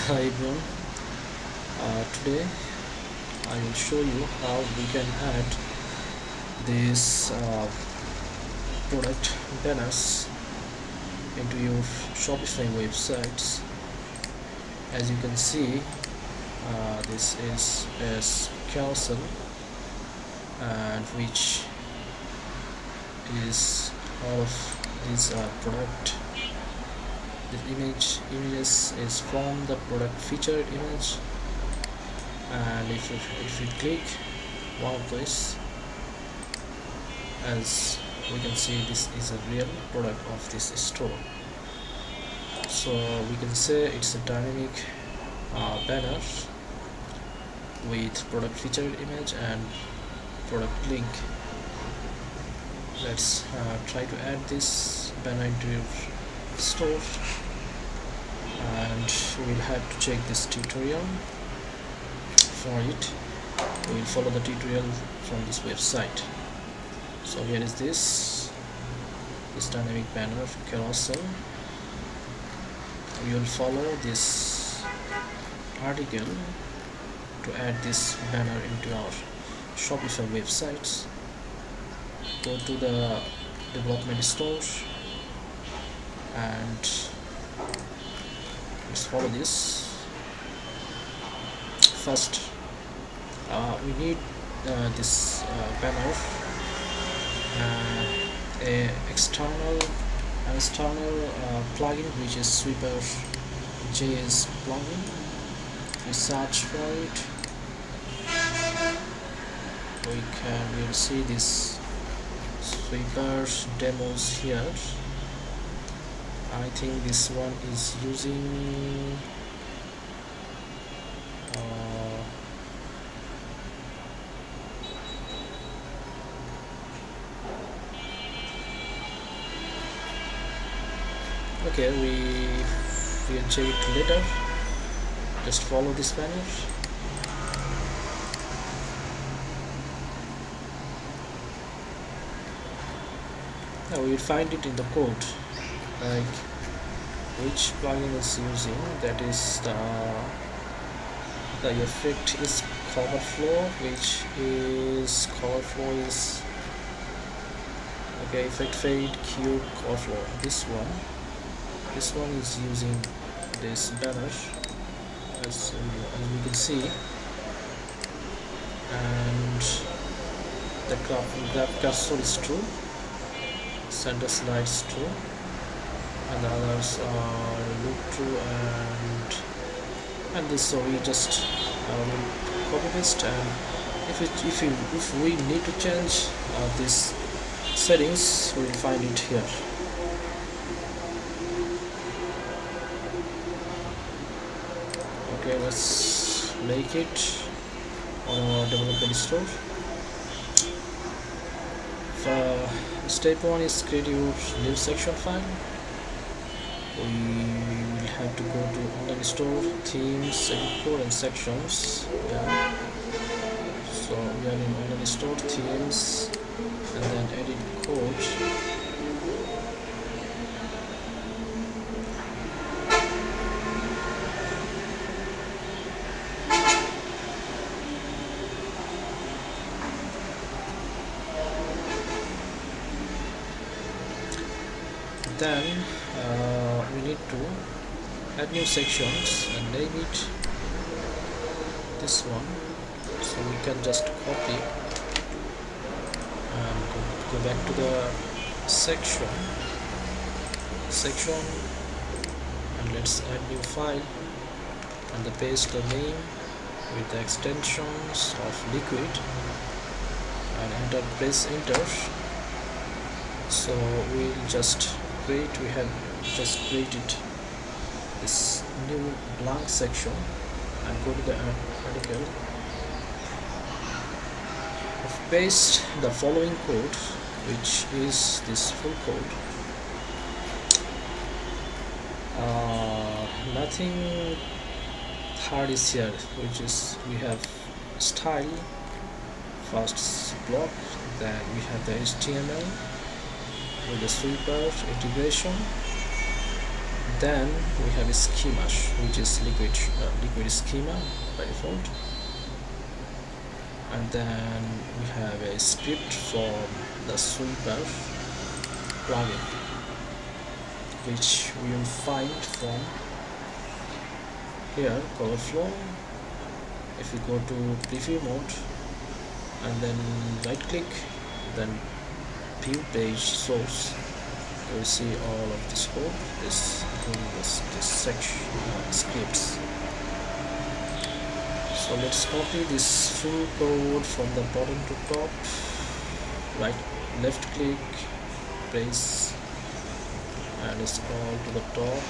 Hi everyone. Today I will show you how we can add these product banners into your Shopify websites. As you can see, this is a carousel, and which is all of these product. This images is from the product featured image, and if you click one of these, as we can see, this is a real product of this store. So we can say it's a dynamic banner with product featured image and product link. Let's try to add this banner into your store, and we'll have to check this tutorial. For it, we will follow the tutorial from this website. So here is this dynamic banner carousel. We will follow this article to add this banner into our Shopify websites. Go to the development store and let's follow this. First, we need this banner, a external plugin, which is Swiper.js plugin. We search for it. We will see this Swiper demos here. I think this one is using okay, we'll check it later. Just follow this banner. Now we will find it in the code, like which plugin is using. That is the effect is cover flow, which is okay, effect fade cube cover flow. This one is using this banner, as we can see, and the graph cursor is true, center slide is true, and the others are loop true, and this. So we just copy paste, and if we need to change this settings, we will find it here. Okay, let's make it on our development store. Step 1 is create your new section file. We will have to go to online store, themes, edit code, and sections. Yeah. So we are in online store, themes, and then edit code. Then we need to add new sections and name it this one. So we can just copy and go back to the section, and let's add new file, and the paste the name with the extensions of liquid, and press enter. So we'll just create, we have just created this new blank section, and go to the article, paste the following code, which is this full code. Nothing hard is here, which is we have style first block, then we have the HTML with the Swiper integration, then we have a schema, which is liquid schema by default. And then we have a script from the Swiper plugin, which we will find from here, cover flow. If you go to preview mode and then right click, then view page source, you will see all of this code is doing this section scripts. So let's copy this full code from the bottom to top, left click, press, and scroll to the top,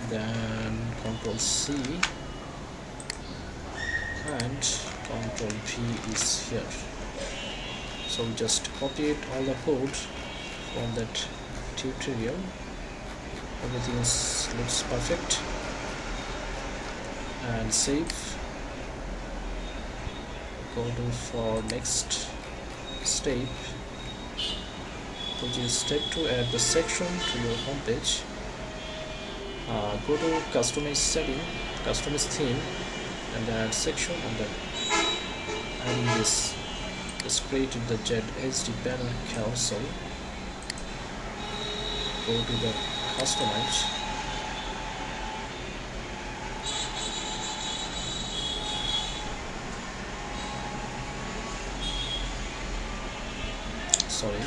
then Ctrl C and Ctrl V is here. So we just copied all the code from that tutorial. Everything looks perfect, and save. Go to for next step, which is step 2, add the section to your home page. Go to customize setting, customize theme, and add section, and then adding this. Just created the ZHD banner carousel. Go to the customize. Sorry,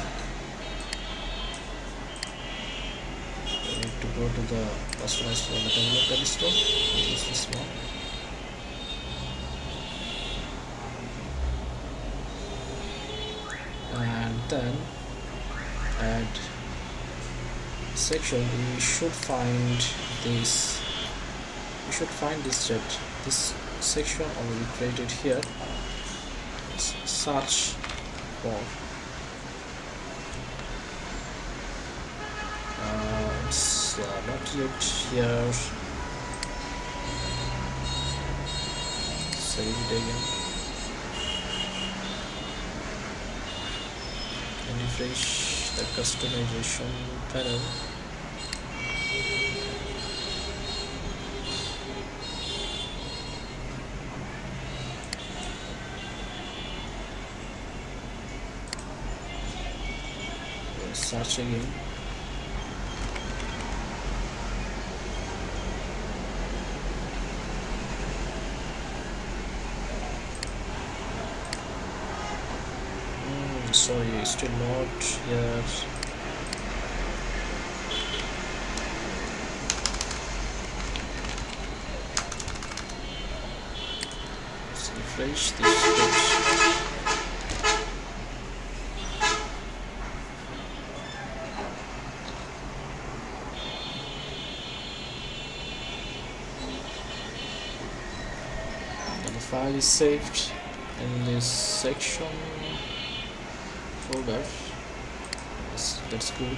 I need to go to the customize for the developer store, which is this one. And then add section. We should find this. This section already created here. Search for. It's not yet here. Save it again. And refresh the customization panel. Search again. Sorry, still not here. Let's refresh this page. And the file is saved in this section folder. That's good.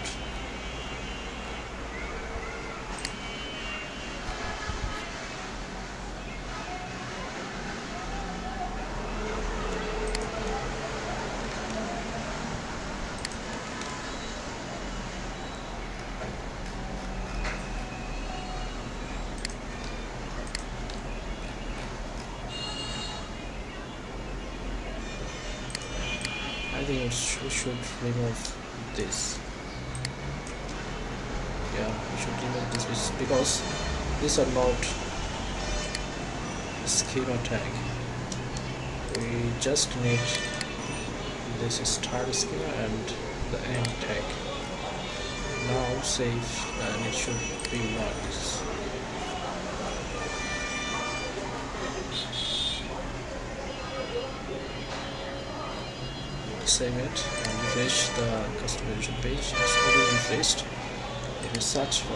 I think we should remove this. Yeah, we should remove this because these are not schema tag. We just need this start schema and the end tag. Now save, and it should be nice. Save it and refresh the customization page. It's already refreshed. If you search for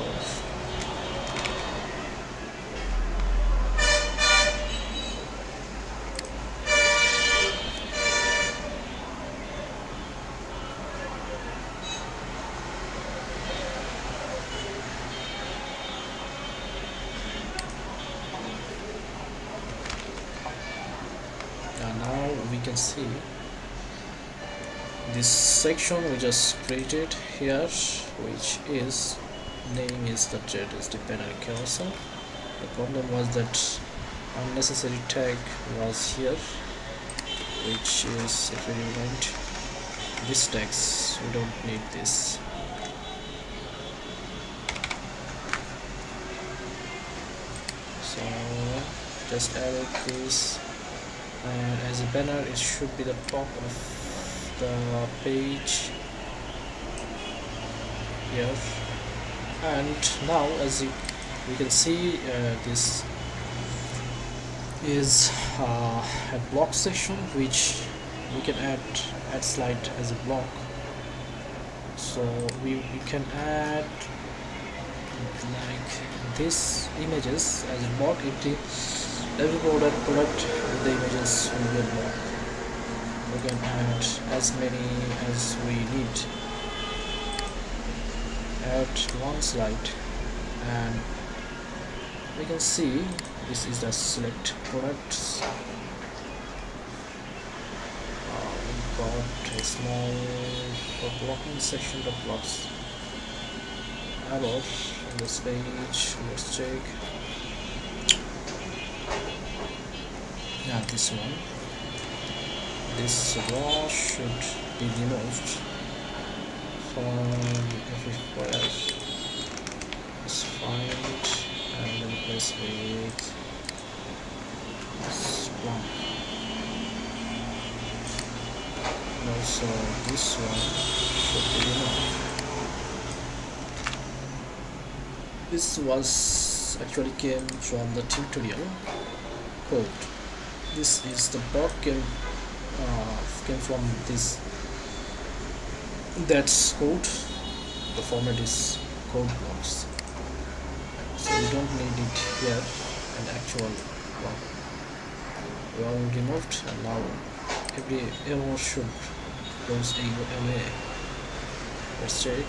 now we can see this section we just created here, which is name is the JS banner carousel. The problem was that unnecessary tag was here, which is, if we remove this tags, we don't need this. So just add this, and as a banner it should be the top of the page here. And now, as we can see, this is a block section which we can add slide as a block. So we can add like this images as a block. Every product with the images will be a block. We can add as many as we need. Add one slide, and we can see this is the select products. We got a small blocking section that blocks arrow on this page. Let's check. Yeah, this one. This row should be removed from every file. Let's find and replace with Splunk. And also this one should be removed. This was actually came from the tutorial code. This is the bug came from this. That's code. The format is code blocks, so we don't need it here. An actual block we all removed, and now every error should goes away. Let's check.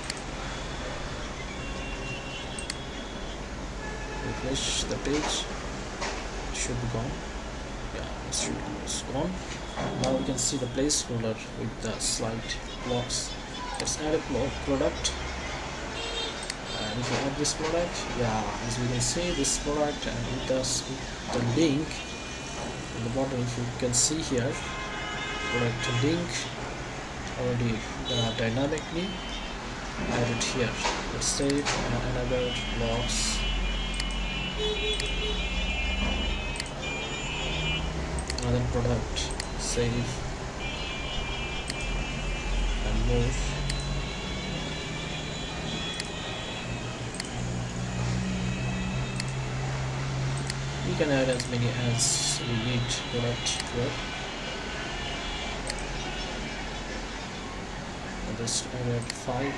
Refresh the page. It should be gone. Yeah, it's gone. Now we can see the placeholder with the slide blocks. Let's add a product, and if you add this product, yeah, as we can see this product, and it does the link in the bottom. If you can see here, product link already dynamically added here. Let's save and enable blocks. Another product, save and move. We can add as many as we need product here. I'll just add 5.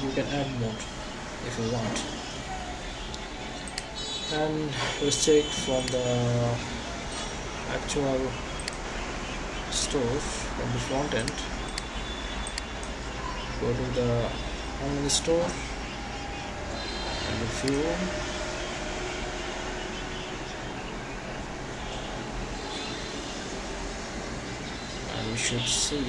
You can add more if you want. And let's check from the actual store, from the front end. Go to the online store and view, and we should see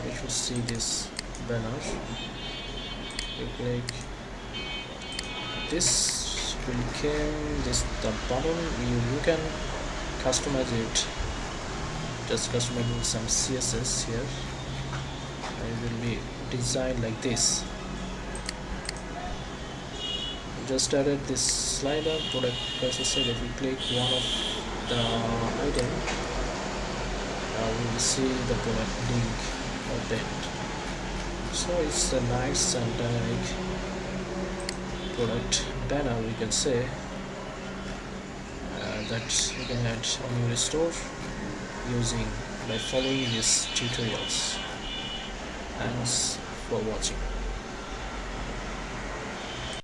we should see this banner. You click this, will came this the button. You can customize it, just customizing some CSS here, and it will be designed like this. Just added this slider product. As I said, if we click one of the item, we will see the product link opened. So it's a nice and dynamic product banner, we can say, that you can add on your store by following these tutorials. Thanks for watching.